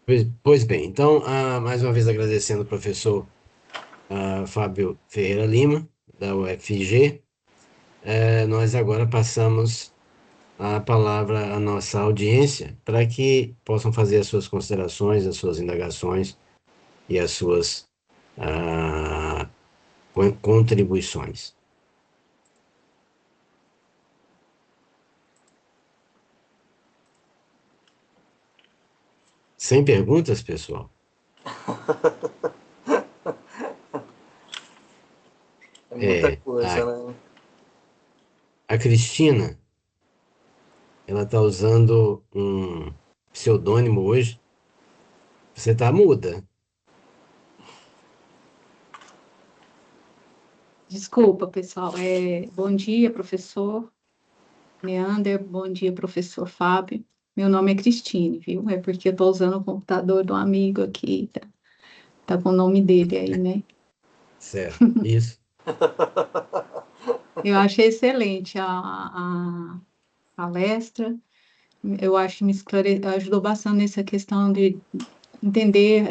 Pois bem, então, mais uma vez agradecendo o professor Fábio Ferreira Lima, da UFG, nós agora passamos a palavra à nossa audiência para que possam fazer as suas considerações, as suas indagações e as suas ah, contribuições. Sem perguntas, pessoal? É muita É, coisa, né? a Cristina, ela está usando um pseudônimo hoje. Você está muda. Desculpa, pessoal. Bom dia, professor Neander. Bom dia, professor Fábio. Meu nome é Cristine, viu? É porque eu estou usando o computador de um amigo aqui, tá com o nome dele aí, né? Certo, isso. Eu achei excelente a palestra. Eu acho que ajudou bastante nessa questão de entender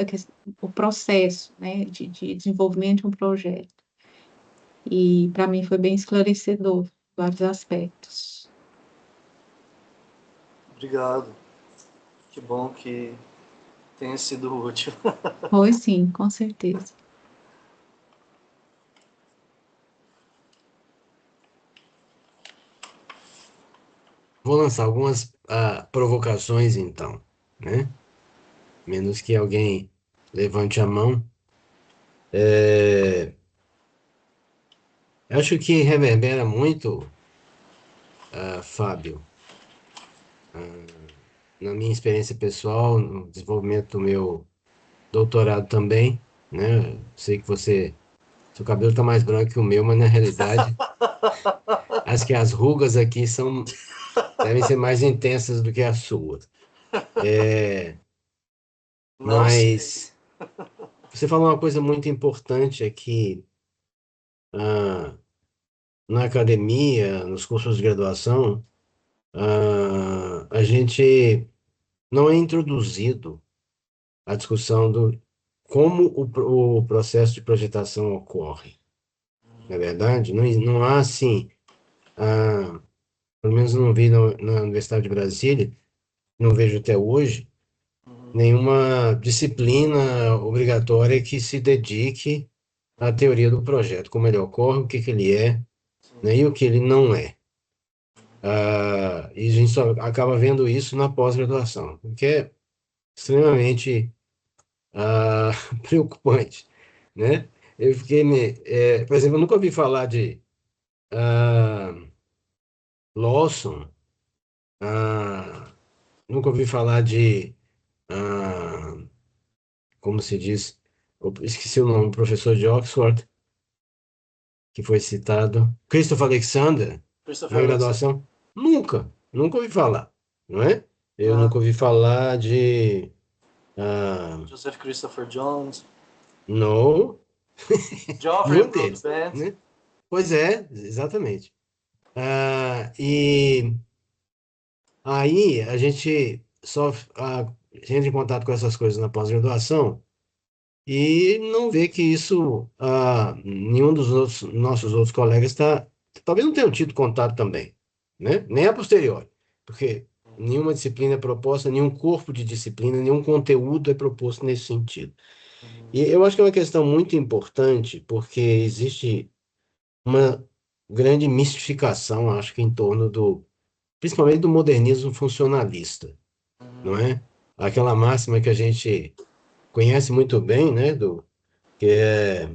o processo, né, de desenvolvimento de um projeto. E para mim foi bem esclarecedor, vários aspectos. Obrigado. Que bom que tenha sido útil. Foi sim, com certeza. Vou lançar algumas provocações, então, né? Menos que alguém levante a mão. É, acho que reverbera muito, Fábio, ah, na minha experiência pessoal, no desenvolvimento do meu doutorado também, né? Sei que seu cabelo está mais branco que o meu, mas na realidade, acho que as rugas aqui devem ser mais intensas do que as suas. É, Não sei. mas você falou uma coisa muito importante aqui, ah, na academia, nos cursos de graduação, a gente não é introduzido à discussão do como o processo de projetação ocorre. Na verdade, não há assim, ah, pelo menos não vi na Universidade de Brasília, não vejo até hoje, nenhuma disciplina obrigatória que se dedique à teoria do projeto, como ele ocorre, o que que ele é, né, e o que ele não é. E a gente só acaba vendo isso na pós-graduação, o que é extremamente preocupante, né? Por exemplo, eu nunca ouvi falar de ah, Lawson, ah, nunca ouvi falar de, ah, como se diz, eu esqueci o nome, professor de Oxford, que foi citado, Christopher Alexander, Christopher na Alexander. graduação, nunca ouvi falar, não é? Eu Ah, nunca ouvi falar de Ah, Joseph Christopher Jones. no, Geoffrey nenhum deles, Broadbent. né? Pois é, exatamente. E aí a gente só entra em contato com essas coisas na pós-graduação e não vê que isso, nenhum dos nossos outros colegas talvez não tenham tido contato também, né? Nem a posteriori, porque nenhuma disciplina é proposta, nenhum corpo de disciplina, nenhum conteúdo é proposto nesse sentido. E eu acho que é uma questão muito importante, porque existe uma grande mistificação, acho que em torno principalmente do modernismo funcionalista, não é? Aquela máxima que a gente conhece muito bem, né, que é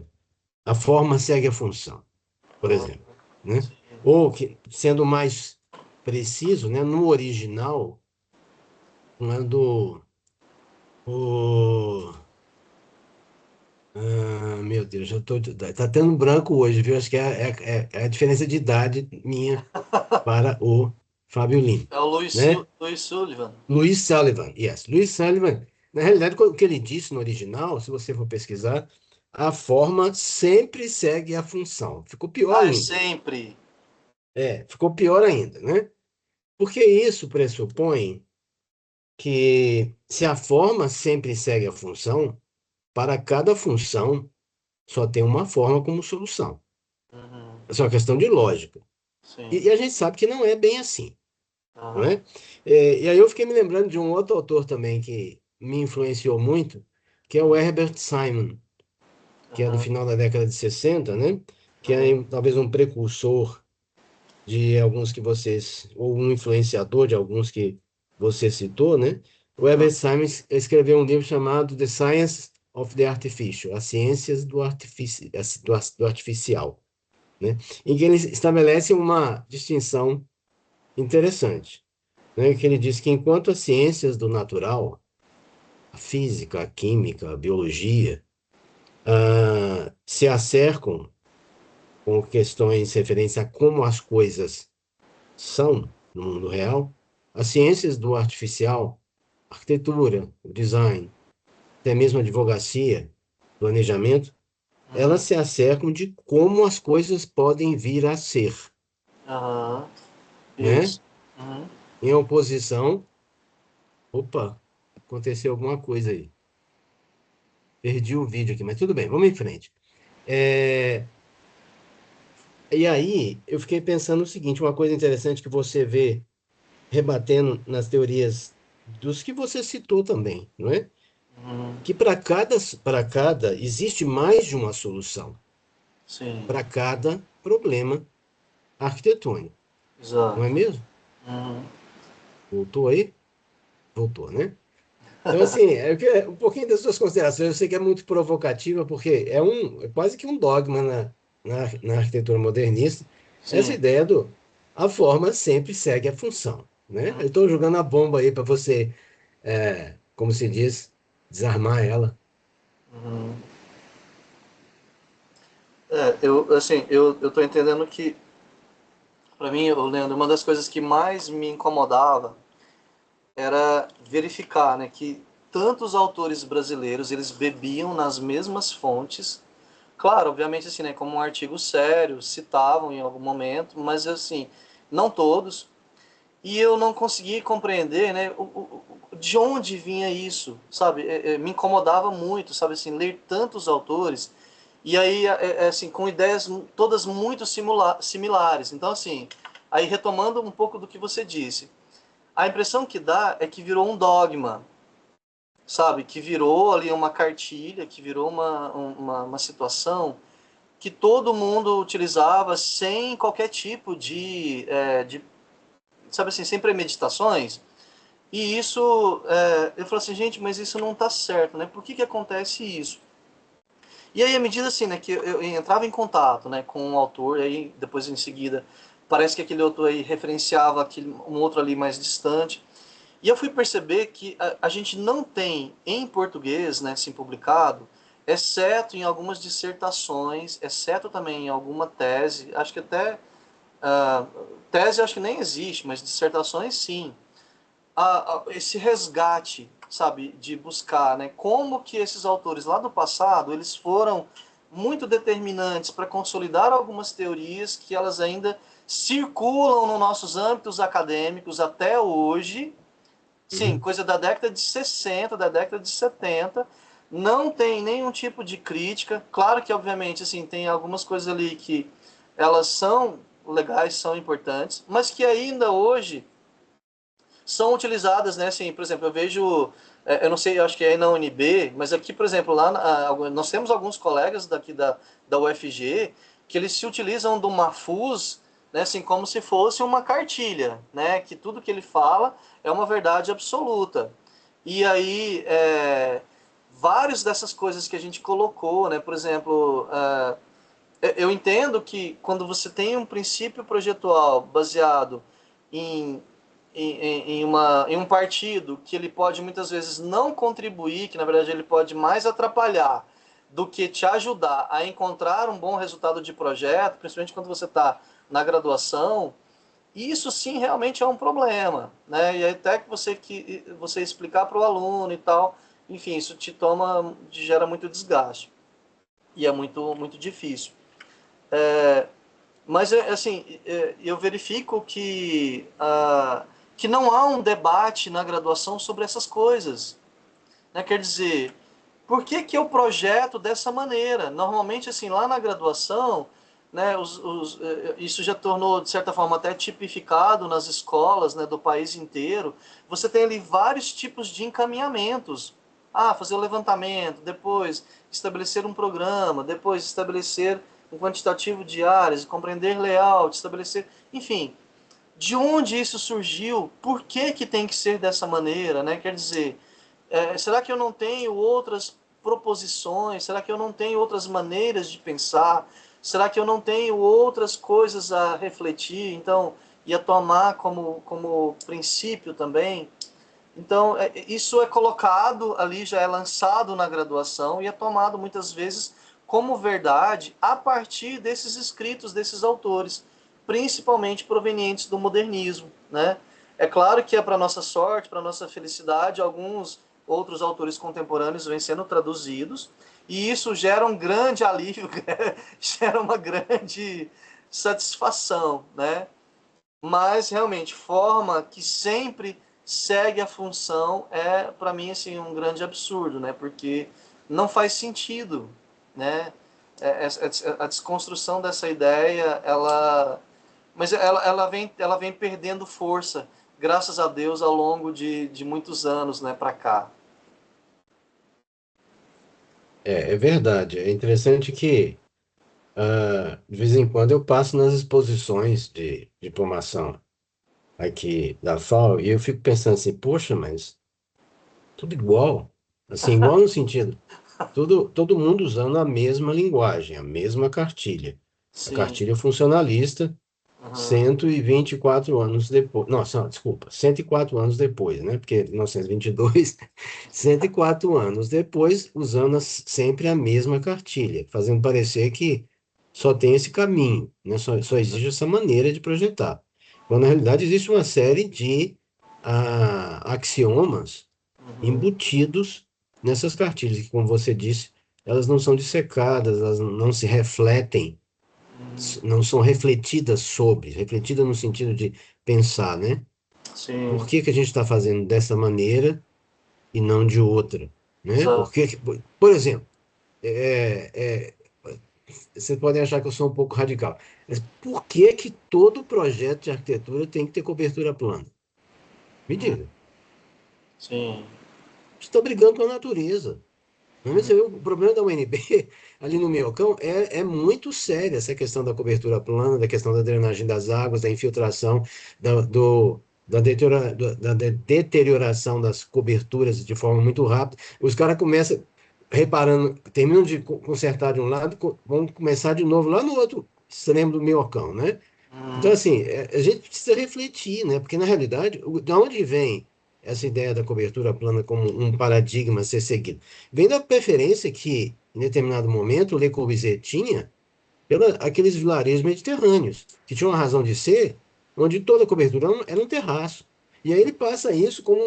a forma segue a função, por Ah, exemplo, né? sim. Ou que, sendo mais preciso, né, no original, quando o meu Deus, tá tendo um branco hoje, viu? Acho que é a diferença de idade minha para o Fábio Lima, É o né? Louis Sullivan. Louis Sullivan, yes. Louis Sullivan, na realidade, o que ele disse no original, se você for pesquisar, a forma sempre segue a função. Ficou pior Ah, é ainda. sempre. Ficou pior ainda, né? Porque isso pressupõe, que se a forma sempre segue a função, para cada função só tem uma forma como solução. Uhum. É só uma questão de lógica. Sim. E a gente sabe que não é bem assim, não Aham. é? E aí eu fiquei me lembrando de um outro autor também que me influenciou muito, que é o Herbert Simon, que é do Aham. final da década de 60, né? Que Aham. é talvez um precursor de alguns que vocês, ou um influenciador de alguns que você citou, né? O Aham. Herbert Simon escreveu um livro chamado The Science of the Artificial, As Ciências do Artificial, né? Em que ele estabelece uma distinção interessante, né? Que ele diz que enquanto as ciências do natural, a física, a química, a biologia, se acercam com questões referentes a como as coisas são no mundo real, as ciências do artificial, arquitetura, o design, até mesmo a advocacia, planejamento, elas Uhum. se acercam de como as coisas podem vir a ser, Aham. né? Isso. Uhum. Em oposição, opa, aconteceu alguma coisa aí. Perdi o vídeo aqui, mas tudo bem, vamos em frente. É, e aí, eu fiquei pensando o seguinte, uma coisa interessante que você vê rebatendo nas teorias dos que você citou também, não é? Uhum. Que para cada existe mais de uma solução Sim. para cada problema arquitetônico, não é Exato. mesmo? Uhum. Voltou aí? Voltou, né? Então, assim, um pouquinho das suas considerações, eu sei que é muito provocativa, porque é quase que um dogma na arquitetura modernista, essa Sim. ideia a forma sempre segue a função, né? Eu estou jogando a bomba aí para você, como se diz, desarmar ela. Uhum. Eu tô entendendo que, para mim, Leandro, uma das coisas que mais me incomodava era verificar, né, que tantos autores brasileiros, eles bebiam nas mesmas fontes. Claro, obviamente, assim, né, como um artigo sério, citavam em algum momento, mas, assim, não todos. E eu não consegui compreender, né, de onde vinha isso, sabe? Me incomodava muito, sabe, assim, ler tantos autores e aí, assim, com ideias todas muito similares. Então, assim, aí retomando um pouco do que você disse, a impressão que dá é que virou um dogma, sabe? Que virou ali uma cartilha, que virou uma situação que todo mundo utilizava sem qualquer tipo de, sabe assim, sem premeditações. E isso, eu falo assim, gente, mas isso não está certo, né? Por que que acontece isso? E aí, à medida assim, né, que eu entrava em contato, né, com um autor, e aí depois em seguida parece que aquele autor aí referenciava um outro ali mais distante. E eu fui perceber que a gente não tem em português, né, assim publicado, exceto em algumas dissertações, exceto também em alguma tese, acho que até tese acho que nem existe, mas dissertações sim, esse resgate, sabe, de buscar, né, como que esses autores lá do passado, eles foram muito determinantes para consolidar algumas teorias que elas ainda circulam nos nossos âmbitos acadêmicos até hoje, sim, Uhum. coisa da década de 60, da década de 70, não tem nenhum tipo de crítica, claro que obviamente, assim, tem algumas coisas ali que elas são legais, são importantes, mas que ainda hoje são utilizadas, né? Assim, por exemplo, eu vejo, eu não sei, eu acho que é aí na UNB, mas aqui, por exemplo, nós temos alguns colegas daqui da UFG que eles se utilizam do Mafuz, né? Assim, como se fosse uma cartilha, né? Que tudo que ele fala é uma verdade absoluta. E aí, várias dessas coisas que a gente colocou, né? Por exemplo, eu entendo que quando você tem um princípio projetual baseado em, em um partido que ele pode muitas vezes não contribuir, que na verdade ele pode mais atrapalhar do que te ajudar a encontrar um bom resultado de projeto, principalmente quando você está na graduação, isso sim realmente é um problema, né? E até você explicar para o aluno e tal, enfim, isso gera muito desgaste e é muito difícil. Mas, assim, eu verifico que não há um debate na graduação sobre essas coisas, né? Quer dizer, por que que eu projeto dessa maneira? Normalmente, assim, lá na graduação, né, isso já tornou, de certa forma, até tipificado nas escolas, né, do país inteiro. Você tem ali vários tipos de encaminhamentos. Ah, fazer o levantamento, depois estabelecer um programa, depois estabelecer um quantitativo de áreas, compreender layout, estabelecer... Enfim, de onde isso surgiu? Por que que tem que ser dessa maneira, né? Quer dizer, será que eu não tenho outras proposições? Será que eu não tenho outras maneiras de pensar? Será que eu não tenho outras coisas a refletir? Então, e a tomar como princípio também? Então, isso é colocado ali, já é lançado na graduação e é tomado muitas vezes como verdade a partir desses escritos desses autores, principalmente provenientes do modernismo, né? É claro que é para nossa sorte, para nossa felicidade, alguns outros autores contemporâneos vêm sendo traduzidos e isso gera um grande alívio, gera uma grande satisfação, né? Mas realmente forma que sempre segue a função é para mim assim um grande absurdo, né? Porque não faz sentido, né? A desconstrução dessa ideia, ela vem perdendo força, graças a Deus, ao longo de muitos anos, né, para cá. É verdade. É interessante que, de vez em quando, eu passo nas exposições de diplomação aqui da FAO e eu fico pensando assim, poxa, mas tudo igual. Assim, igual no sentido, todo mundo usando a mesma linguagem, a mesma cartilha. A Sim. cartilha funcionalista, Uhum. 124 anos depois. Nossa, desculpa, 104 anos depois, né? Porque 1922, 104 anos depois, usando sempre a mesma cartilha, fazendo parecer que só tem esse caminho, né? Só existe essa maneira de projetar. Quando na realidade existe uma série de axiomas Uhum. embutidos nessas cartilhas, que, como você disse, elas não são dissecadas, elas não se refletem, não são refletidas sobre, refletidas no sentido de pensar, né? Por Sim. que que a gente está fazendo dessa maneira e não de outra, né? Exato. Por exemplo, é, é, vocês podem achar que eu sou um pouco radical, mas por que que todo projeto de arquitetura tem que ter cobertura plana? Me Uhum. diga. Sim. Está brigando com a natureza. Mas Uhum. você vê, o problema da UNB ali no Minhocão é muito sério essa questão da cobertura plana, da questão da drenagem das águas, da infiltração, da deterioração das coberturas de forma muito rápida. Os caras começam reparando, terminam de consertar de um lado, vão começar de novo lá no outro extremo do Minhocão, né? Então, Uhum. assim, a gente precisa refletir, né? Porque, na realidade, de onde vem essa ideia da cobertura plana como um paradigma a ser seguido? Vem da preferência que, em determinado momento, o Le Corbusier tinha pela aqueles vilarejos mediterrâneos, que tinham uma razão de ser, onde toda a cobertura era um terraço. E aí ele passa isso como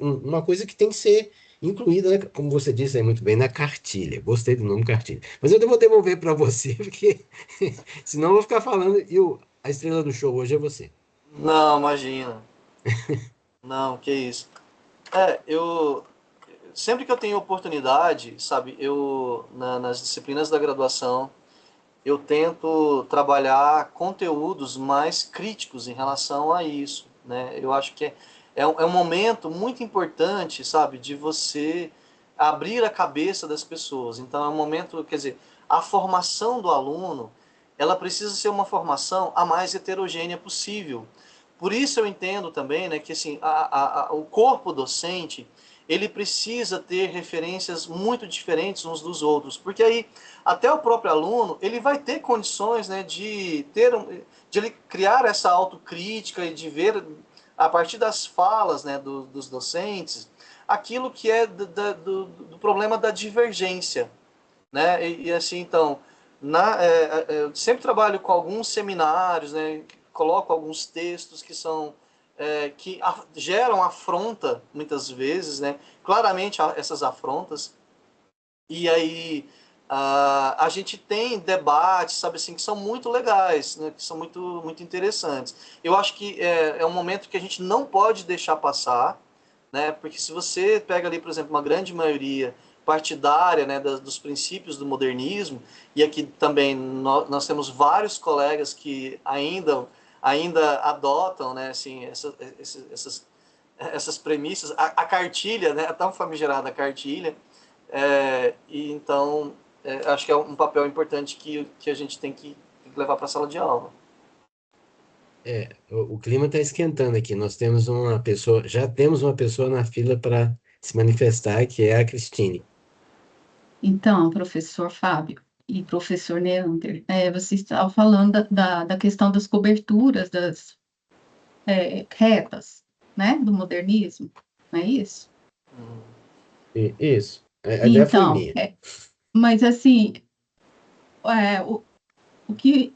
uma coisa que tem que ser incluída, né, como você disse aí muito bem, na cartilha. Gostei do nome cartilha. Mas eu vou devolver para você, porque senão eu vou ficar falando e a estrela do show hoje é você. Não, imagina. Não, que isso. Eu sempre que eu tenho oportunidade, sabe, nas disciplinas da graduação, eu tento trabalhar conteúdos mais críticos em relação a isso, né? Eu acho que é um momento muito importante, sabe, de você abrir a cabeça das pessoas. Então é um momento, quer dizer, a formação do aluno, ela precisa ser uma formação a mais heterogênea possível. Por isso eu entendo também, né, que assim, o corpo docente, ele precisa ter referências muito diferentes uns dos outros, porque aí até o próprio aluno ele vai ter condições, né, de ele criar essa autocrítica e de ver a partir das falas, né, dos docentes aquilo que é do problema da divergência, né? E assim então eu sempre trabalho com alguns seminários, né, coloco alguns textos que são geram afronta muitas vezes, né? Claramente essas afrontas e aí a gente tem debates, sabe assim, que são muito legais, né, que são muito interessantes. Eu acho que é um momento que a gente não pode deixar passar, né, porque se você pega ali, por exemplo, uma grande maioria partidária, né, dos princípios do modernismo, e aqui também nós temos vários colegas que ainda adotam, né, assim, essas premissas, a cartilha, né, a tão famigerada cartilha, e então acho que é um papel importante que a gente tem que levar para a sala de aula. O clima está esquentando aqui. Nós temos uma pessoa, já temos uma pessoa na fila para se manifestar, que é a Cristine. Então, professor Fábio e professor Neander, vocês estavam falando da questão das coberturas, das retas, né, do modernismo, não é isso? Isso. A ideia foi Então, minha. mas assim, é, o, o que,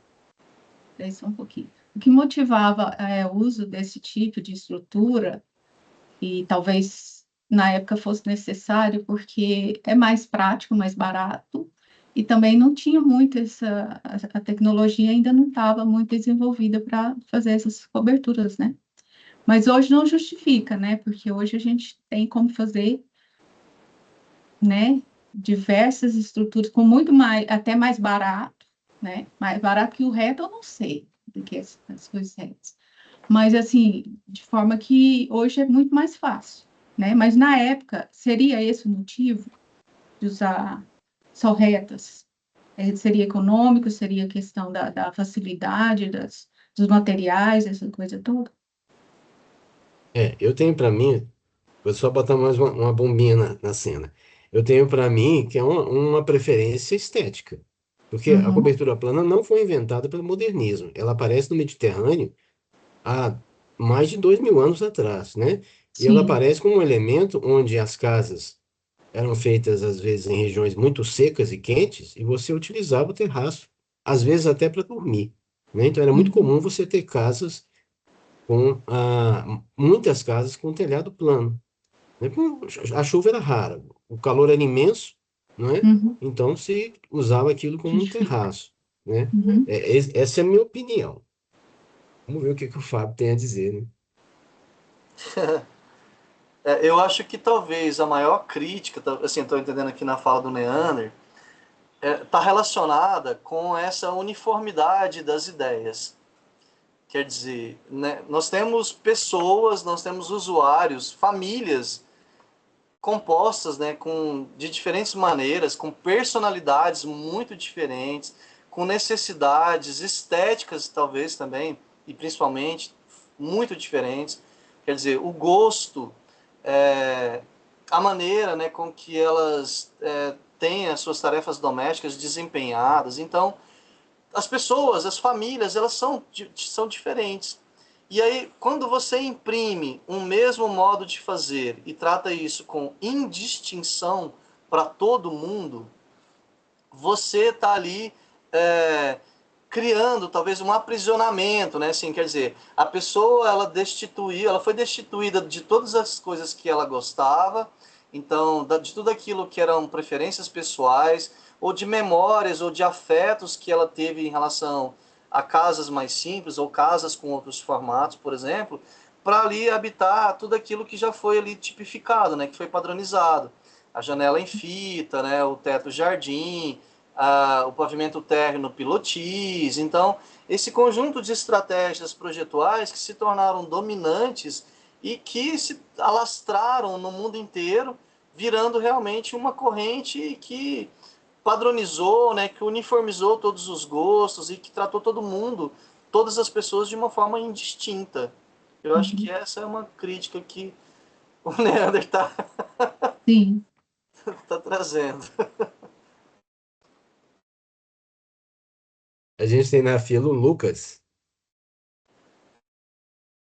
espera aí só um pouquinho, o que motivava o uso desse tipo de estrutura, e talvez na época fosse necessário, porque é mais prático, mais barato, e também não tinha muito a tecnologia ainda não estava muito desenvolvida para fazer essas coberturas, né? Mas hoje não justifica, né? Porque hoje a gente tem como fazer, né, diversas estruturas com muito mais, até mais barato, né? Mais barato que o reto, eu não sei do que as coisas retas. Mas assim, de forma que hoje é muito mais fácil, né? Mas na época seria esse o motivo de usar só retas? Seria econômico, seria questão da facilidade dos materiais, essa coisa toda? Eu tenho para mim, vou só botar mais uma bombinha na cena. Eu tenho para mim que é uma preferência estética. Porque a Uhum, cobertura plana não foi inventada pelo modernismo. Ela aparece no Mediterrâneo há mais de 2.000 anos atrás, né? E ela sim. aparece como um elemento onde as casas eram feitas, às vezes, em regiões muito secas e quentes, e você utilizava o terraço, às vezes até para dormir, né? Então era muito Uhum, comum você ter casas muitas casas com telhado plano, né? A chuva era rara, o calor era imenso, não é? uhum, Então se usava aquilo como um justifica. terraço, né? Uhum. Essa é a minha opinião. Vamos ver o que o Fábio tem a dizer, né? Eu acho que talvez a maior crítica, assim, estou entendendo aqui na fala do Neander, está relacionada com essa uniformidade das ideias. Quer dizer, né, nós temos pessoas, nós temos usuários, famílias compostas, né, de diferentes maneiras, com personalidades muito diferentes, com necessidades estéticas talvez também, e principalmente muito diferentes. Quer dizer, o gosto, é, a maneira, né, com que elas têm as suas tarefas domésticas desempenhadas. Então, as pessoas, as famílias, elas são diferentes. E aí, quando você imprime um mesmo modo de fazer e trata isso com indistinção para todo mundo, você está ali criando talvez um aprisionamento, né? Assim, quer dizer, a pessoa ela foi destituída de todas as coisas que ela gostava, então de tudo aquilo que eram preferências pessoais ou de memórias ou de afetos que ela teve em relação a casas mais simples ou casas com outros formatos, por exemplo, para ali habitar tudo aquilo que já foi ali tipificado, né? Que foi padronizado, a janela em fita, né? O teto jardim, o pavimento térreo pilotis. Então, esse conjunto de estratégias projetuais que se tornaram dominantes e que se alastraram no mundo inteiro, virando realmente uma corrente que padronizou, né, que uniformizou todos os gostos e que tratou todo mundo, todas as pessoas de uma forma indistinta. Eu acho que Uhum. essa é uma crítica que o Neander está Sim. tá trazendo. A gente tem na fila o Lucas.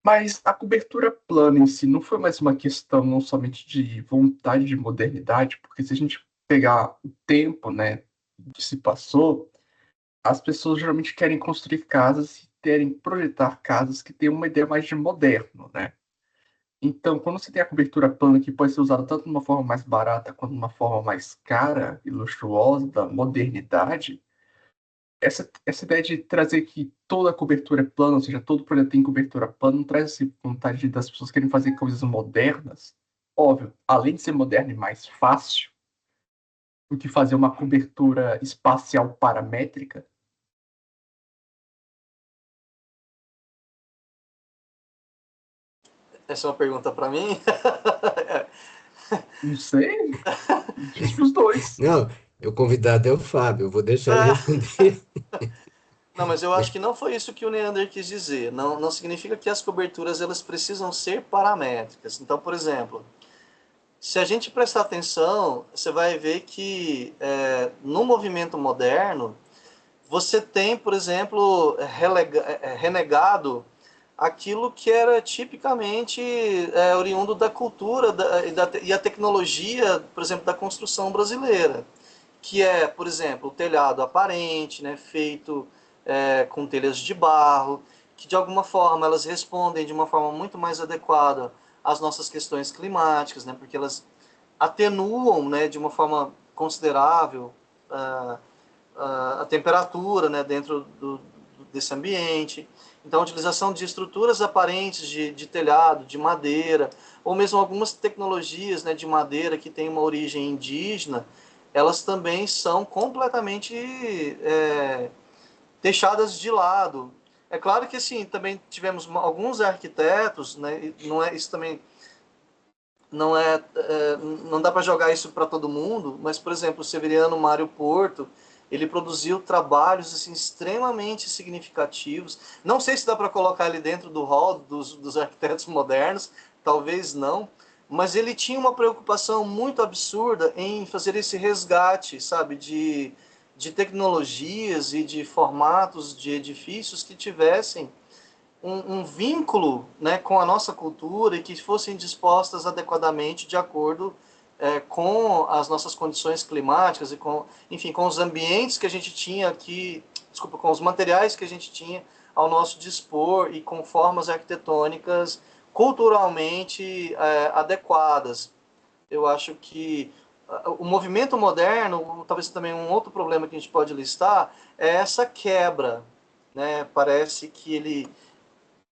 Mas a cobertura plana em si não foi mais uma questão não somente de vontade de modernidade, porque se a gente pegar o tempo, né, que se passou, as pessoas geralmente querem construir casas e querem projetar casas que têm uma ideia mais de moderno, né? Então, quando você tem a cobertura plana, que pode ser usada tanto de uma forma mais barata quanto de uma forma mais cara e luxuosa, da modernidade, essa ideia de trazer que toda a cobertura é plana, ou seja, todo projeto tem cobertura plana, não traz essa vontade das pessoas querem fazer coisas modernas. Óbvio, além de ser moderno e mais fácil do que fazer uma cobertura espacial paramétrica. Essa é uma pergunta para mim? Não sei, diz pros dois. Não, o convidado é o Fábio, eu vou deixar ele Ah, responder. não, mas eu acho que não foi isso que o Neander quis dizer. Não, não significa que as coberturas elas precisam ser paramétricas. Então, por exemplo, se a gente prestar atenção, você vai ver que no movimento moderno, você tem, por exemplo, renegado aquilo que era tipicamente oriundo da cultura e a tecnologia, por exemplo, da construção brasileira, que é, por exemplo, o telhado aparente, né, feito com telhas de barro, que de alguma forma elas respondem de uma forma muito mais adequada às nossas questões climáticas, né, porque elas atenuam, né, de uma forma considerável a temperatura, né, dentro desse ambiente. Então, a utilização de estruturas aparentes de telhado, de madeira, ou mesmo algumas tecnologias, né, de madeira que têm uma origem indígena, elas também são completamente deixadas de lado. É claro que assim também tivemos alguns arquitetos, né, não é isso também não dá para jogar isso para todo mundo, mas por exemplo o Severiano Mário Porto ele produziu trabalhos assim, extremamente significativos. Não sei se dá para colocar ele dentro do hall dos arquitetos modernos, talvez não, mas ele tinha uma preocupação muito absurda em fazer esse resgate, sabe, de tecnologias e de formatos de edifícios que tivessem um vínculo, né, com a nossa cultura e que fossem dispostas adequadamente de acordo com as nossas condições climáticas e com, enfim, com os ambientes que a gente tinha aqui, desculpa, com os materiais que a gente tinha ao nosso dispor e com formas arquitetônicas culturalmente adequadas. Eu acho que o movimento moderno, talvez também um outro problema que a gente pode listar, é essa quebra, né? Parece que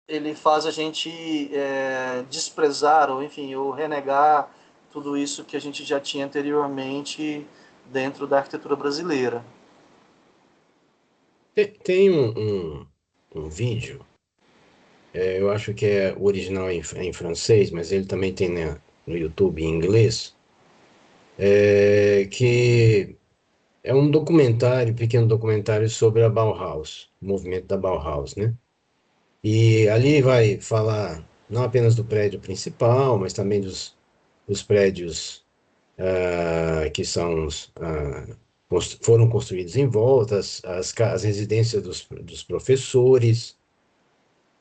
ele faz a gente desprezar ou enfim ou renegar tudo isso que a gente já tinha anteriormente dentro da arquitetura brasileira. Tem um vídeo, eu acho que é o original em francês, mas ele também tem no YouTube em inglês, que é um documentário, pequeno documentário sobre a Bauhaus, o movimento da Bauhaus, né? E ali vai falar não apenas do prédio principal, mas também dos prédios que são foram construídos em volta, as residências dos professores,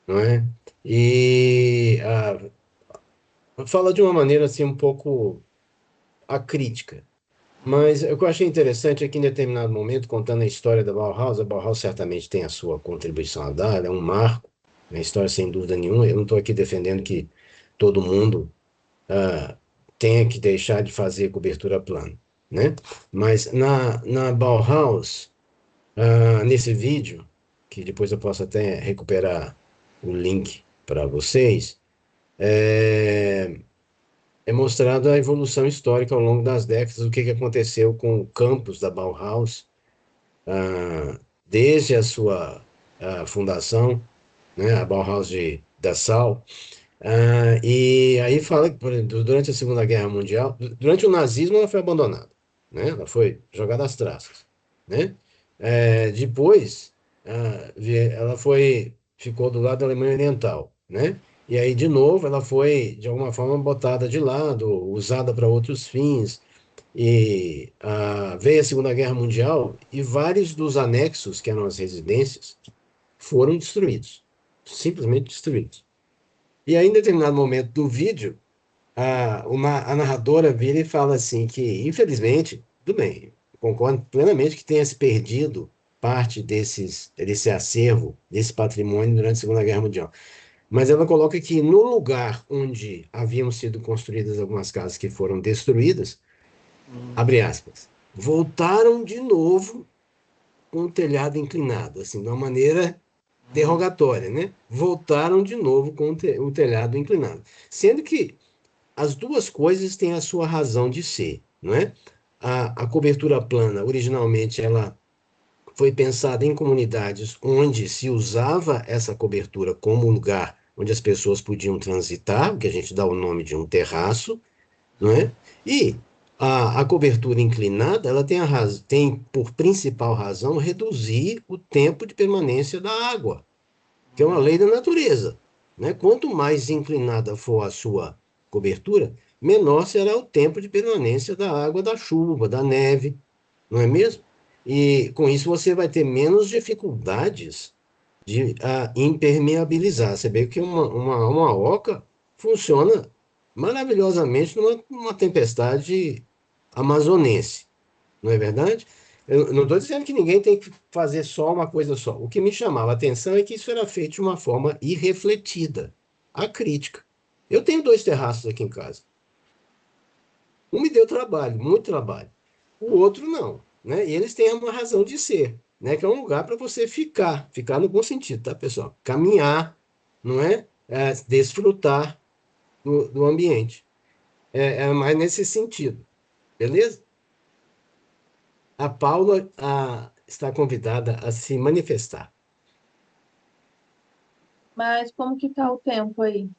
não é? E fala de uma maneira assim um pouco acrítica. Mas o que eu achei interessante é que em determinado momento, contando a Bauhaus certamente tem a sua contribuição a dar, ela é um marco na história sem dúvida nenhuma. Eu não estou aqui defendendo que todo mundo ah, tenha que deixar de fazer cobertura plana, né? Mas na Bauhaus, nesse vídeo, que depois eu posso até recuperar o link para vocês, é mostrada a evolução histórica ao longo das décadas, o que aconteceu com o campus da Bauhaus, desde a sua fundação, né, a Bauhaus de Dessau. E aí fala que, por exemplo, durante a Segunda Guerra Mundial, durante o nazismo ela foi abandonada, né? Ela foi jogada às traças, né? Depois, ela ficou do lado da Alemanha Oriental, né? E aí, de novo, ela foi, de alguma forma, botada de lado, usada para outros fins. E veio a Segunda Guerra Mundial e vários dos anexos, que eram as residências, foram destruídos, simplesmente destruídos. E aí, em determinado momento do vídeo, a narradora vira e fala assim que, infelizmente, tudo bem, concordo plenamente que tenha se perdido parte desse acervo, desse patrimônio durante a Segunda Guerra Mundial. Mas ela coloca que no lugar onde haviam sido construídas algumas casas que foram destruídas, abre aspas, voltaram de novo com o telhado inclinado, assim, de uma maneira derrogatória, né? Voltaram de novo com o telhado inclinado. Sendo que as duas coisas têm a sua razão de ser, não é? A cobertura plana, originalmente, ela foi pensada em comunidades onde se usava essa cobertura como um lugar onde as pessoas podiam transitar, que a gente dá o nome de um terraço, não é? E a cobertura inclinada, ela tem por principal razão reduzir o tempo de permanência da água, que é uma lei da natureza, né? Quanto mais inclinada for a sua cobertura, menor será o tempo de permanência da água, da chuva, da neve, não é mesmo? E com isso você vai ter menos dificuldades de impermeabilizar. Você vê que uma oca funciona maravilhosamente numa tempestade amazonense, não é verdade? Eu não estou dizendo que ninguém tem que fazer só uma coisa só. O que me chamava a atenção é que isso era feito de uma forma irrefletida, acrítica. Eu tenho 2 terraços aqui em casa. Um me deu trabalho, muito trabalho. O outro não, né? E eles têm uma razão de ser, né? Que é um lugar para você ficar no bom sentido, tá, pessoal? Caminhar, não é? Desfrutar do ambiente. É mais nesse sentido, beleza? A Paula está convidada a se manifestar. Mas como que tá o tempo aí?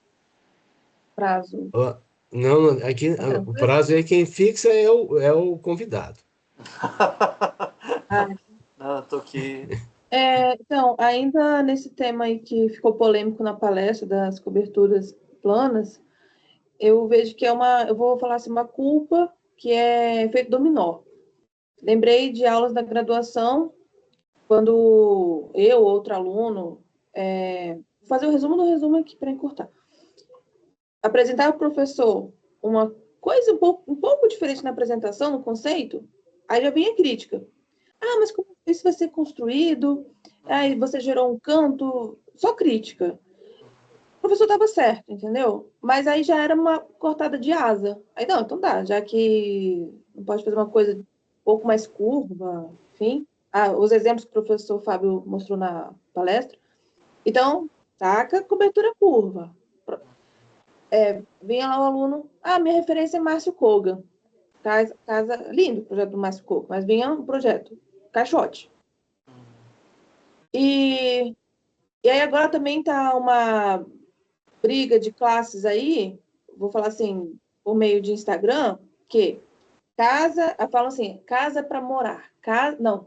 Prazo? Ó, não, aqui Tá o tranquilo? prazo aí quem fixa é o convidado. Ah, Não, tô aqui. então, ainda nesse tema aí que ficou polêmico na palestra das coberturas planas, eu vejo que eu vou falar assim, uma culpa que é efeito dominó. Lembrei de aulas da graduação, quando eu, outro aluno, vou fazer o resumo do resumo aqui para encurtar. Apresentar ao professor uma coisa um pouco diferente na apresentação, no conceito, aí já vem a crítica. Ah, mas como isso vai ser construído? Aí você gerou um canto, só crítica. O professor estava certo, entendeu? Mas aí já era uma cortada de asa. Aí não, então dá, já que não pode fazer uma coisa um pouco mais curva, enfim. Os exemplos que o professor Fábio mostrou na palestra. Então, taca cobertura curva. Vinha lá o aluno, minha referência é Márcio Kogan. Casa, lindo o projeto do Márcio Kogan, mas vinha um projeto, caixote. E aí agora também tá uma briga de classes aí, vou falar assim, por meio de Instagram, que falam assim, casa para morar. Não,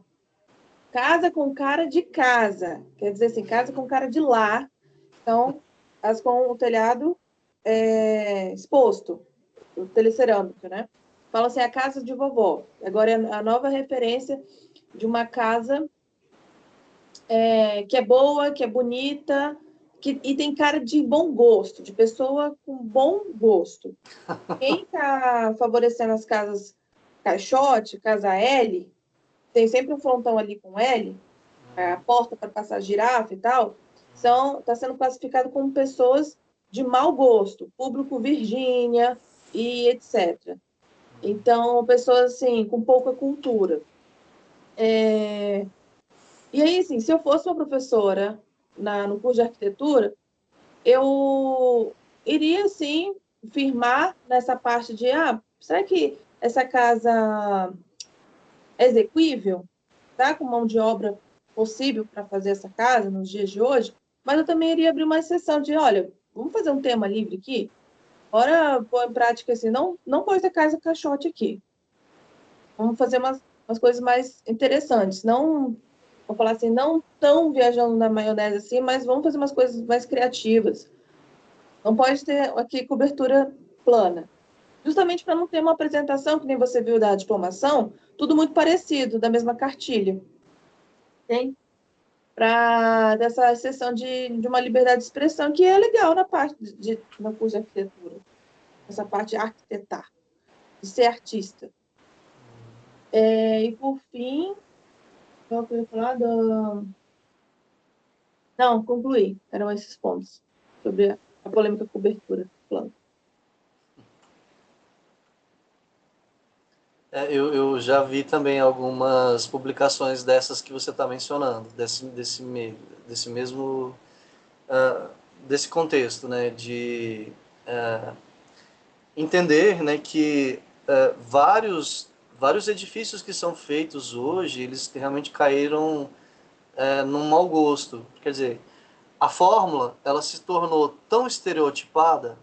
casa com cara de casa. Quer dizer assim, casa com cara de lar. Então, as com o telhado exposto, o telecerâmico, né? Falam assim, a casa de vovó. Agora é a nova referência de uma casa que é boa, que é bonita, e tem cara de bom gosto, de pessoa com bom gosto. Quem está favorecendo as casas caixote, casa L, tem sempre um frontão ali com L, a porta para passar girafa e tal, está sendo classificado como pessoas de mau gosto, público Virgínia e etc. Então, pessoas assim, com pouca cultura. E aí, assim, se eu fosse uma professora no curso de arquitetura, eu iria, sim, firmar nessa parte de, será que essa casa é exequível? Tá com mão de obra possível para fazer essa casa nos dias de hoje? Mas eu também iria abrir uma exceção de, olha, vamos fazer um tema livre aqui? Bora pôr em prática assim, não pôr essa casa caixote aqui. Vamos fazer umas coisas mais interessantes. Não, vou falar assim, não tão viajando na maionese assim, mas vamos fazer umas coisas mais criativas. Não pode ter aqui cobertura plana. Justamente para não ter uma apresentação, que nem você viu da diplomação, tudo muito parecido, da mesma cartilha. Tem? Para dessa exceção de uma liberdade de expressão, que é legal na parte no curso de arquitetura. Essa parte de arquitetar, de ser artista. E por fim, qual que eu ia falar? Não, concluí. Eram esses pontos. sobre a polêmica cobertura plana. Eu já vi também algumas publicações dessas que você está mencionando, desse mesmo desse contexto, né, de entender, né, que vários edifícios que são feitos hoje, eles realmente caíram num mau gosto. Quer dizer, a fórmula, ela se tornou tão estereotipada,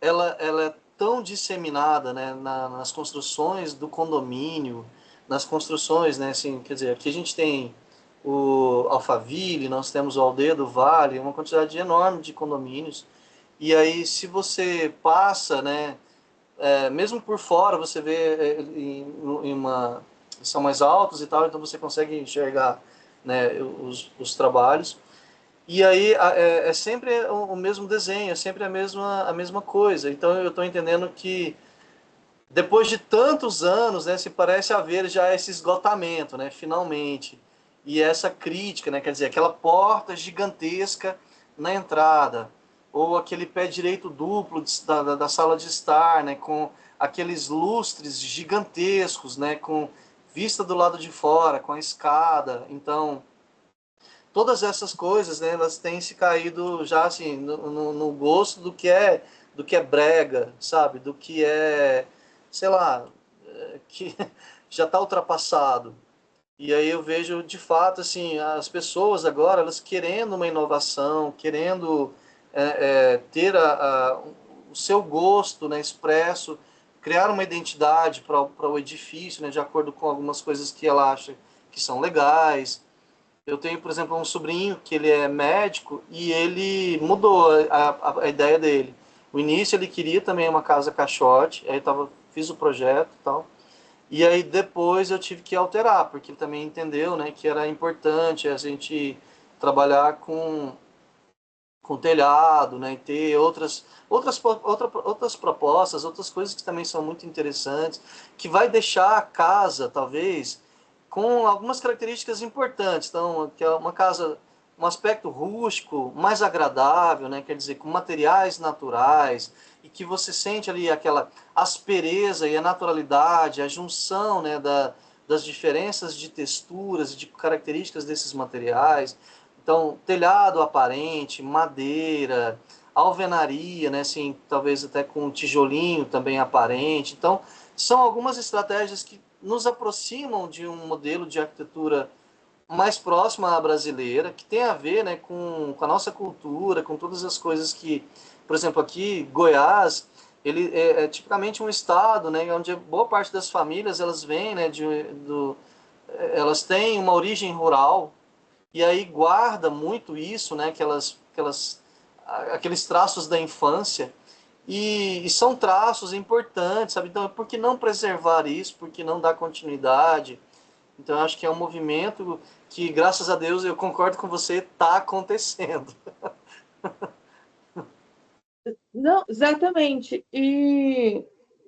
ela é tão disseminada, né, nas construções do condomínio, nas construções, né, assim, quer dizer, aqui a gente tem o Alphaville, nós temos o Aldeia do Vale, uma quantidade enorme de condomínios, e aí se você passa, né, mesmo por fora, você vê são mais altos e tal, então você consegue enxergar, né, os trabalhos. E aí é sempre o mesmo desenho, é sempre a mesma coisa. Então eu estou entendendo que depois de tantos anos, né, se parece haver já esse esgotamento, né, finalmente. E essa crítica, né, quer dizer, aquela porta gigantesca na entrada, ou aquele pé direito duplo da sala de estar, né, com aqueles lustres gigantescos, né, com vista do lado de fora, com a escada. Então, todas essas coisas, né, elas têm se caído já assim no gosto do que é brega, sabe, do que é, sei lá, que já está ultrapassado. E aí eu vejo de fato assim as pessoas agora elas querendo uma inovação, querendo ter o seu gosto, né, expresso, criar uma identidade para o edifício, né, de acordo com algumas coisas que ela acha que são legais. Eu tenho, por exemplo, um sobrinho que ele é médico e ele mudou a ideia dele. No início ele queria também uma casa caixote, aí fiz o projeto e tal. E aí depois eu tive que alterar, porque ele também entendeu, né, que era importante a gente trabalhar com telhado, né, e ter outras propostas, outras coisas que também são muito interessantes, que vai deixar a casa, talvez, com algumas características importantes. Então, que é uma casa, um aspecto rústico, mais agradável, né, quer dizer, com materiais naturais, e que você sente ali aquela aspereza e a naturalidade, a junção, né, das diferenças de texturas e de características desses materiais. Então, telhado aparente, madeira, alvenaria, né, assim, talvez até com um tijolinho também aparente. Então, são algumas estratégias que nos aproximam de um modelo de arquitetura mais próxima à brasileira, que tem a ver, né, com a nossa cultura, com todas as coisas que, por exemplo, aqui, Goiás, ele é tipicamente um estado, né, onde boa parte das famílias elas vêm, né, elas têm uma origem rural, e aí guarda muito isso, né, aqueles traços da infância, e são traços importantes, sabe? Então, por que não preservar isso? Por que não dar continuidade? Então, eu acho que é um movimento que, graças a Deus, eu concordo com você, está acontecendo. Não, exatamente. E,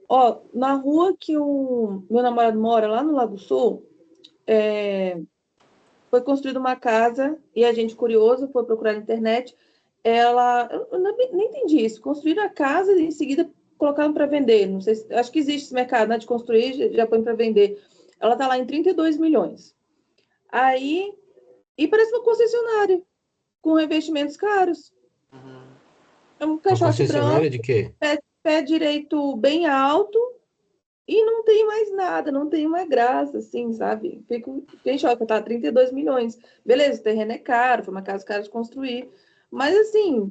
ó, na rua que o meu namorado mora, lá no Lago Sul, foi construída uma casa e a gente, curioso, foi procurar na internet. Eu nem entendi isso. Construíram a casa e em seguida colocaram para vender. Não sei acho que existe esse mercado, né, de construir, já põe para vender. Ela está lá em 32 milhões. Aí, e parece uma concessionária, com revestimentos caros. É um Uma caixote concessionária branco, de quê? pé direito bem alto, e não tem mais nada, não tem uma graça, assim, sabe? Fiquei em choque, tá? 32 milhões. Beleza, o terreno é caro, foi uma casa cara de construir. Mas, assim,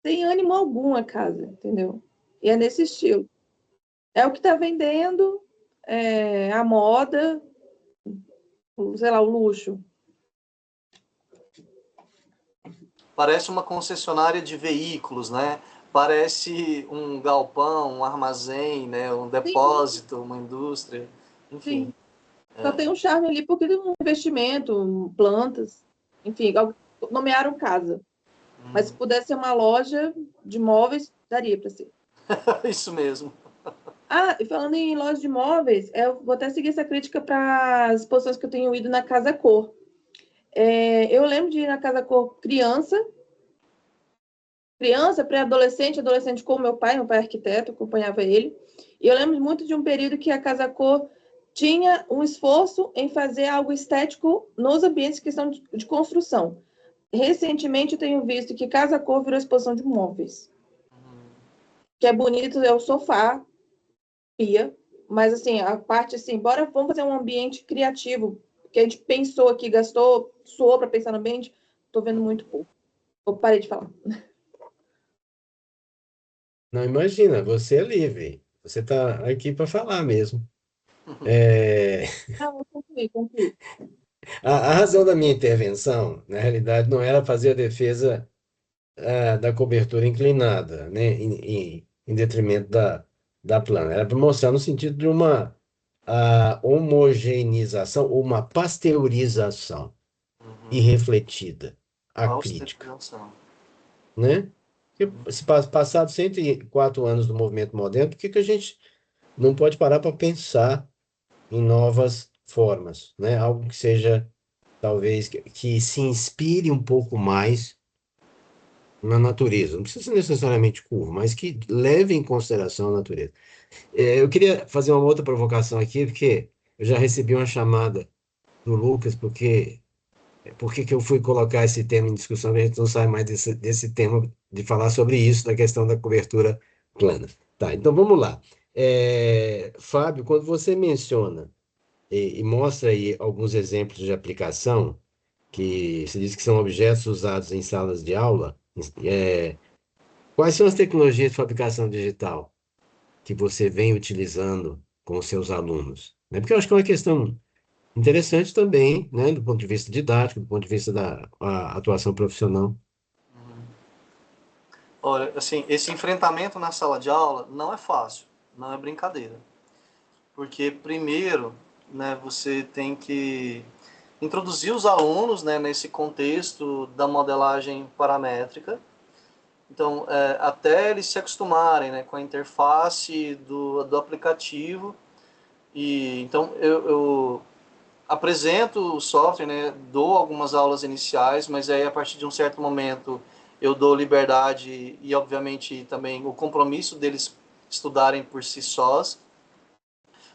tem ânimo algum a casa, entendeu? E é nesse estilo. É o que está vendendo, a moda, sei lá, o luxo. Parece uma concessionária de veículos, né? Parece um galpão, um armazém, né? Um Sim, depósito, uma indústria, enfim. sim. Só tem um charme ali porque tem um investimento, plantas, enfim, nomearam casa. Mas se pudesse ser uma loja de móveis, daria para ser. Isso mesmo. Ah, e falando em loja de móveis, eu vou até seguir essa crítica para as exposições que eu tenho ido na Casa Cor. Eu lembro de ir na Casa Cor criança criança, pré-adolescente, adolescente com meu pai é arquiteto, acompanhava ele. E eu lembro muito de um período que a Casa Cor tinha um esforço em fazer algo estético nos ambientes que são de construção. Recentemente eu tenho visto que Casa Cor virou exposição de móveis. Que é bonito, é o sofá, pia, mas assim, a parte assim, vamos fazer um ambiente criativo, que a gente pensou aqui, gastou, suou para pensar no ambiente, tô vendo muito pouco. Eu parei de falar. Não, imagina, você é livre. Você está aqui para falar mesmo. É, Não, eu concluí. a razão da minha intervenção, na realidade, não era fazer a defesa da cobertura inclinada, né, em detrimento da plana. Era para mostrar no sentido de uma homogeneização ou uma pasteurização irrefletida, acrítica, Pasteurização. né? Porque se passado 104 anos do movimento moderno, por que que a gente não pode parar para pensar em novas formas, né? Algo que seja, talvez, que se inspire um pouco mais na natureza. Não precisa ser necessariamente curvo, mas que leve em consideração a natureza. Eu queria fazer uma outra provocação aqui, porque eu já recebi uma chamada do Lucas, porque por que que eu fui colocar esse tema em discussão, a gente não sai mais desse tema de falar sobre isso, da questão da cobertura plana. Tá, então vamos lá. Fábio, quando você menciona e mostra aí alguns exemplos de aplicação, que se diz que são objetos usados em salas de aula, é, quais são as tecnologias de fabricação digital que você vem utilizando com os seus alunos? Né? Porque eu acho que é uma questão interessante também, né, do ponto de vista didático, do ponto de vista da atuação profissional. Olha, assim, esse enfrentamento na sala de aula não é fácil, não é brincadeira. Porque primeiro, né, você tem que introduzir os alunos, né, nesse contexto da modelagem paramétrica. Então, até eles se acostumarem, né, com a interface do aplicativo. E então eu apresento o software, né, dou algumas aulas iniciais, mas aí a partir de um certo momento eu dou liberdade e obviamente também o compromisso deles estudarem por si sós.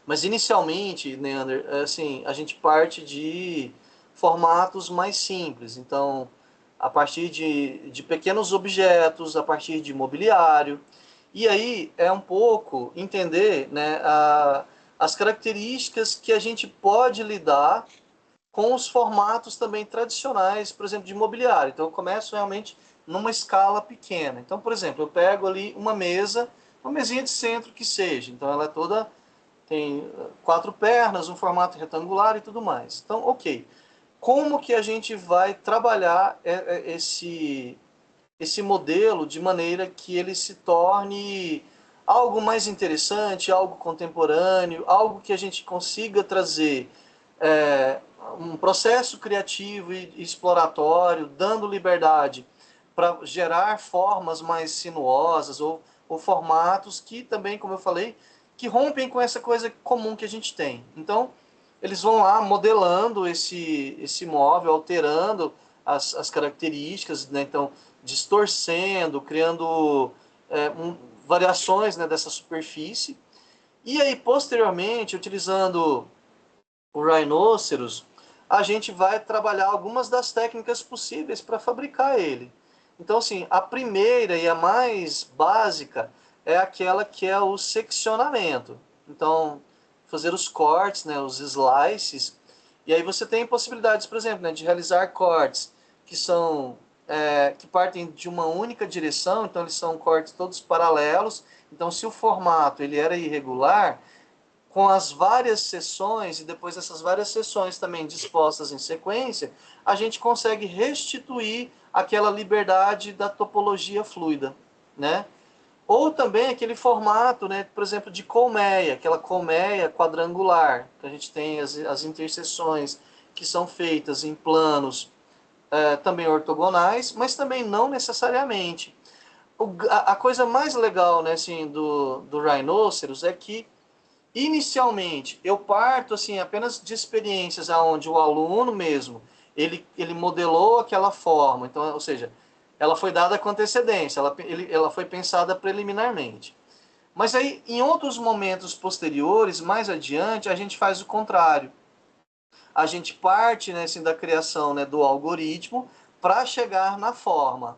Mas inicialmente, Neander, assim, a gente parte de formatos mais simples. Então, a partir de pequenos objetos, a partir de mobiliário. E aí é um pouco entender, né, as características que a gente pode lidar com os formatos também tradicionais, por exemplo, de mobiliário. Então eu começo realmente numa escala pequena. Então, por exemplo, eu pego ali uma mesa, uma mesinha de centro que seja. Então ela é toda tem 4 pernas, um formato retangular e tudo mais. Então, ok. Como que a gente vai trabalhar esse modelo de maneira que ele se torne algo mais interessante, algo contemporâneo, algo que a gente consiga trazer um processo criativo e exploratório, dando liberdade para gerar formas mais sinuosas ou formatos que também, como eu falei, que rompem com essa coisa comum que a gente tem. Então, eles vão lá modelando esse móvel, alterando as características, né? Então, distorcendo, criando variações, né, dessa superfície. E aí, posteriormente, utilizando o Rhinoceros, a gente vai trabalhar algumas das técnicas possíveis para fabricar ele. Então, assim, a primeira e a mais básica é aquela que é o seccionamento. Então, fazer os cortes, né, os slices, e aí você tem possibilidades, por exemplo, né, de realizar cortes que são que partem de uma única direção, então eles são cortes todos paralelos. Então, se o formato ele era irregular, com as várias sessões e depois essas várias sessões também dispostas em sequência, a gente consegue restituir aquela liberdade da topologia fluida, né? Ou também aquele formato, né, por exemplo, de colmeia, aquela colmeia quadrangular, que a gente tem as interseções que são feitas em planos também ortogonais, mas também não necessariamente. A coisa mais legal, né, assim, do Rhinoceros é que inicialmente eu parto assim apenas de experiências aonde o aluno mesmo ele modelou aquela forma, então, ou seja, ela foi dada com antecedência, ela foi pensada preliminarmente. Mas aí, em outros momentos posteriores, mais adiante, a gente faz o contrário. A gente parte, né, assim, da criação, né, do algoritmo para chegar na forma.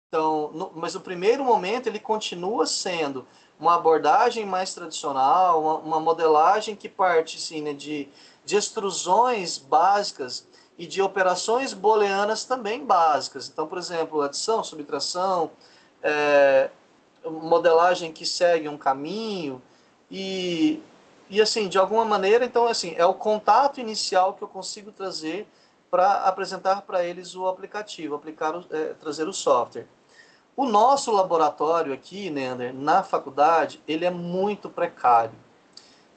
Então, mas no primeiro momento ele continua sendo uma abordagem mais tradicional, uma modelagem que parte sim, né, de extrusões básicas e de operações booleanas também básicas. Então, por exemplo, adição, subtração, é, modelagem que segue um caminho e assim, de alguma maneira, então assim, é o contato inicial que eu consigo trazer para apresentar para eles o aplicativo, trazer o software. O nosso laboratório aqui, Nender, na faculdade, ele é muito precário.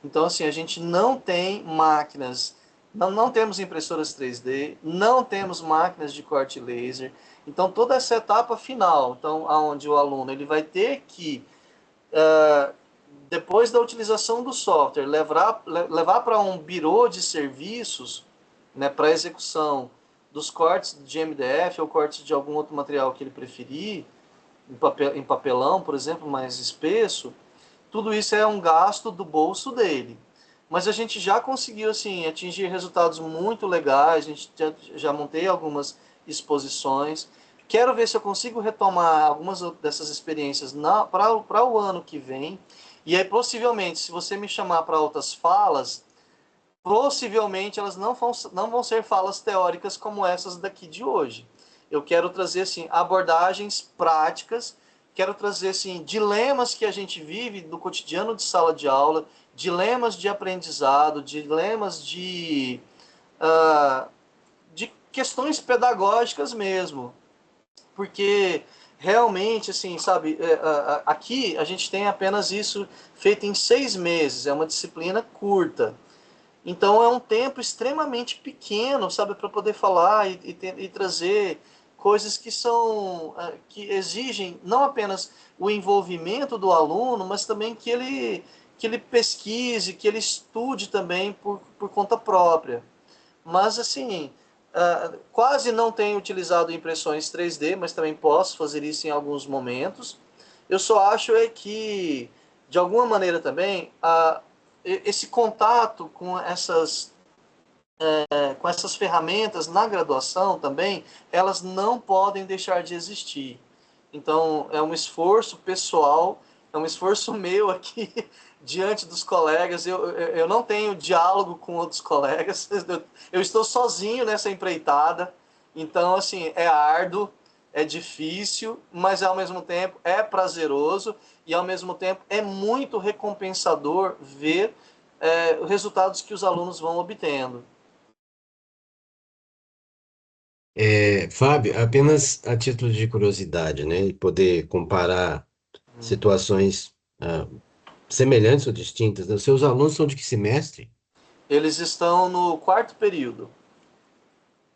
Então, assim, a gente não tem máquinas, não temos impressoras 3D, não temos máquinas de corte laser. Então, toda essa etapa final, então, onde o aluno ele vai ter que, depois da utilização do software, levar para um birô de serviços, né, para execução dos cortes de MDF ou cortes de algum outro material que ele preferir, em papelão, por exemplo, mais espesso, tudo isso é um gasto do bolso dele. Mas a gente já conseguiu assim atingir resultados muito legais, a gente já montei algumas exposições. Quero ver se eu consigo retomar algumas dessas experiências para o ano que vem. E aí, possivelmente, se você me chamar para outras falas, possivelmente elas não vão ser falas teóricas como essas daqui de hoje. Eu quero trazer assim abordagens práticas, quero trazer assim dilemas que a gente vive no cotidiano de sala de aula, dilemas de aprendizado, dilemas de questões pedagógicas mesmo, porque realmente assim, sabe, aqui a gente tem apenas isso feito em 6 meses, é uma disciplina curta. Então é um tempo extremamente pequeno, sabe, para poder falar e trazer coisas que são que exigem não apenas o envolvimento do aluno, mas também que ele pesquise, que ele estude também por conta própria. Mas assim, quase não tenho utilizado impressões 3D, mas também posso fazer isso em alguns momentos. Eu só acho que, de alguma maneira também, esse contato com essas ferramentas na graduação também, elas não podem deixar de existir. Então, é um esforço pessoal, é um esforço meu aqui diante dos colegas. Eu não tenho diálogo com outros colegas, eu estou sozinho nessa empreitada. Então, assim, é árduo, é difícil, mas ao mesmo tempo é prazeroso e ao mesmo tempo é muito recompensador ver os resultados que os alunos vão obtendo. Fábio, apenas a título de curiosidade, né? Poder comparar situações semelhantes ou distintas, né? Os seus alunos são de que semestre? Eles estão no quarto período.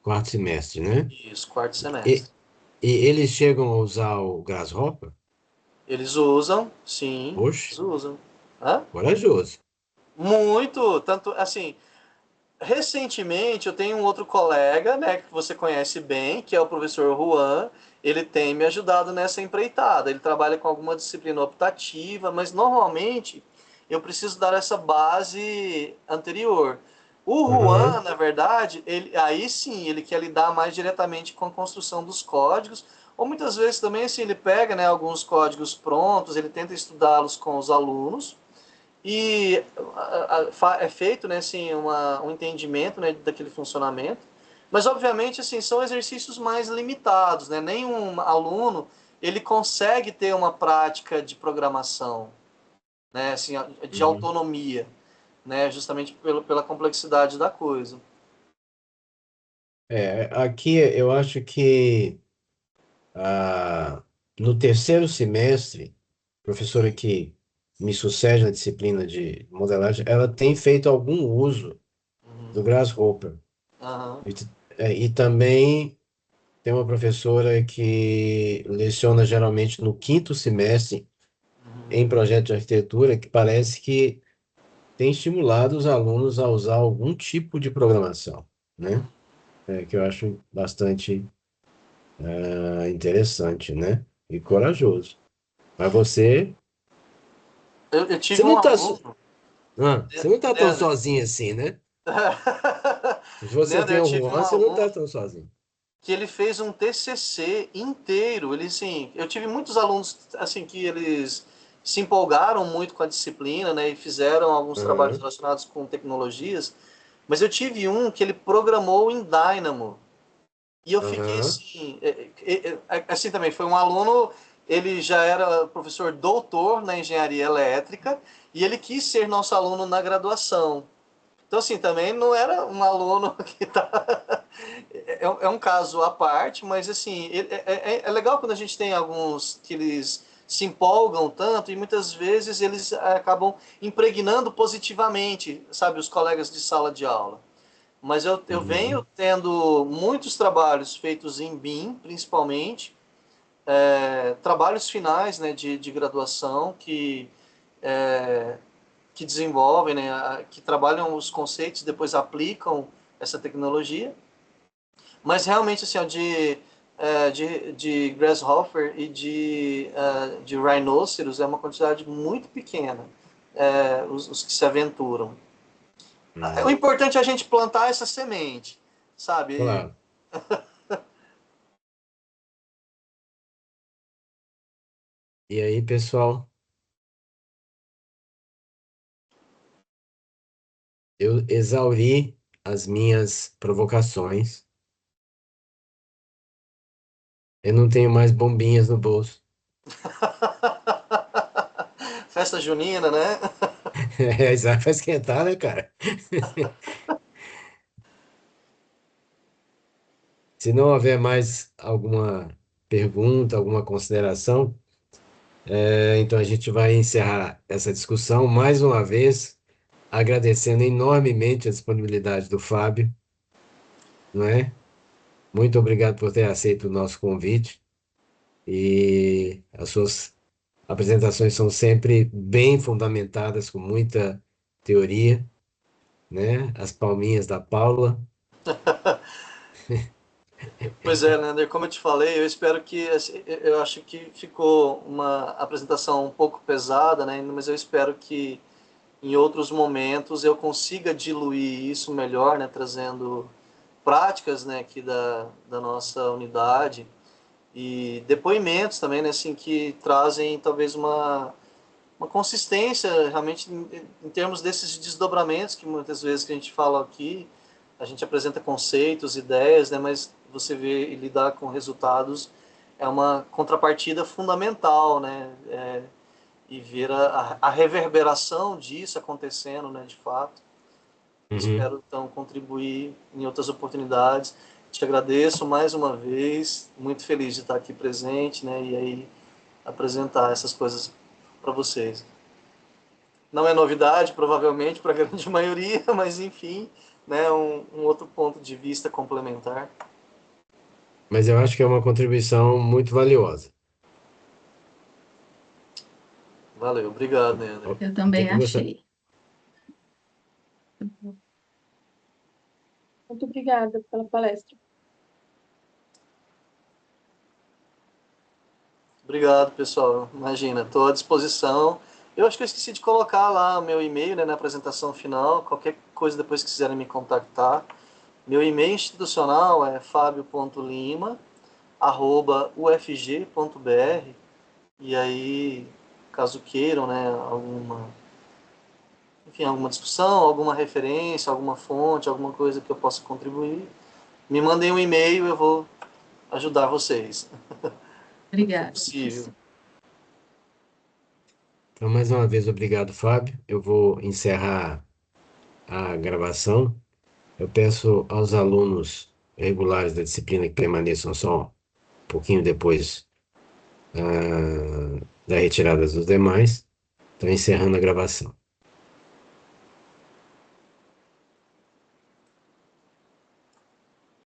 Quarto semestre, né? Isso, quarto E, semestre. e eles chegam a usar o Grasshopper? Eles usam, sim, Oxe, eles usam. Hã? corajoso. Muito, tanto assim, recentemente eu tenho um outro colega, né, que você conhece bem, que é o professor Juan. Ele tem me ajudado nessa empreitada. Ele trabalha com alguma disciplina optativa, mas normalmente eu preciso dar essa base anterior. O Juan, Aham. na verdade, aí sim, ele quer lidar mais diretamente com a construção dos códigos, ou muitas vezes também assim, ele pega, né, alguns códigos prontos, ele tenta estudá-los com os alunos, e é feito, né, assim, um entendimento, né, daquele funcionamento. Mas, obviamente, assim, são exercícios mais limitados, né? Nenhum aluno ele consegue ter uma prática de programação, né, assim, de Uhum. autonomia, né, justamente pela complexidade da coisa. Aqui eu acho que no terceiro semestre, a professora que me sucede na disciplina de modelagem, ela tem feito algum uso do Uhum. Grasshopper. Aham. E também tem uma professora que leciona geralmente no quinto semestre Uhum. em projeto de arquitetura, que parece que tem estimulado os alunos a usar algum tipo de programação, né? Que eu acho bastante Interessante, né? E corajoso. Mas você, Eu você tive um não tá, aluno, você não tá tão Leandro, sozinho assim, né? Se você Leandro, tem eu o tive Juan, um você não aluno tá tão sozinho. que ele fez um TCC inteiro. Ele, assim, eu tive muitos alunos assim que eles se empolgaram muito com a disciplina, né, e fizeram alguns trabalhos Aham, relacionados com tecnologias. Mas eu tive um que ele programou em Dynamo. E eu fiquei aham. assim, assim também, foi um aluno, ele já era professor doutor na engenharia elétrica e ele quis ser nosso aluno na graduação. Então, assim, também não era um aluno que tá. É um caso à parte, mas, assim, é legal quando a gente tem alguns que eles se empolgam tanto e muitas vezes eles acabam impregnando positivamente, sabe, os colegas de sala de aula. Mas eu venho Uhum. tendo muitos trabalhos feitos em BIM, principalmente, trabalhos finais, né, de graduação é, que desenvolvem, né, que trabalham os conceitos, depois aplicam essa tecnologia. Mas realmente, assim, ó, de Grasshopper e de Rhinoceros é uma quantidade muito pequena, os que se aventuram. O Uhum. importante é a gente plantar essa semente, sabe? Claro. E aí, pessoal, eu exauri as minhas provocações. Eu não tenho mais bombinhas no bolso. Festa junina, né? É, exato, vai esquentar, né, cara? Se não houver mais alguma pergunta, alguma consideração, então a gente vai encerrar essa discussão mais uma vez, agradecendo enormemente a disponibilidade do Fábio, não é? Muito obrigado por ter aceito o nosso convite e as suas apresentações são sempre bem fundamentadas, com muita teoria, né? As palminhas da Paula. Pois é, Leander, como eu te falei, eu espero que, assim, eu acho que ficou uma apresentação um pouco pesada, né? Mas eu espero que em outros momentos eu consiga diluir isso melhor, né? Trazendo práticas, né? Aqui da nossa unidade e depoimentos também, né? Assim, que trazem talvez uma consistência realmente em termos desses desdobramentos que muitas vezes que a gente fala aqui, a gente apresenta conceitos, ideias, né, mas você vê e lidar com resultados é uma contrapartida fundamental, né, e ver a reverberação disso acontecendo, né, de fato. Uhum. Espero então contribuir em outras oportunidades. Te agradeço mais uma vez, muito feliz de estar aqui presente, né, e aí apresentar essas coisas para vocês. Não é novidade, provavelmente, para a grande maioria, mas enfim, né, um outro ponto de vista complementar. Mas eu acho que é uma contribuição muito valiosa. Valeu, obrigado, O, Leandro. Eu o que também que você... achei. Muito obrigada pela palestra. Obrigado, pessoal. Imagina, estou à disposição. Eu acho que eu esqueci de colocar lá o meu e-mail, né, na apresentação final. Qualquer coisa depois que quiserem me contactar. Meu e-mail institucional é fabio.lima@ufg.br. E aí, caso queiram, né, alguma discussão, alguma referência, alguma fonte, alguma coisa que eu possa contribuir, me mandem um e-mail, eu vou ajudar vocês no que for Obrigada, possível. professor. Então, mais uma vez, obrigado, Fábio. Eu vou encerrar a gravação. Eu peço aos alunos regulares da disciplina que permaneçam só um pouquinho depois da retirada dos demais. Estou encerrando a gravação.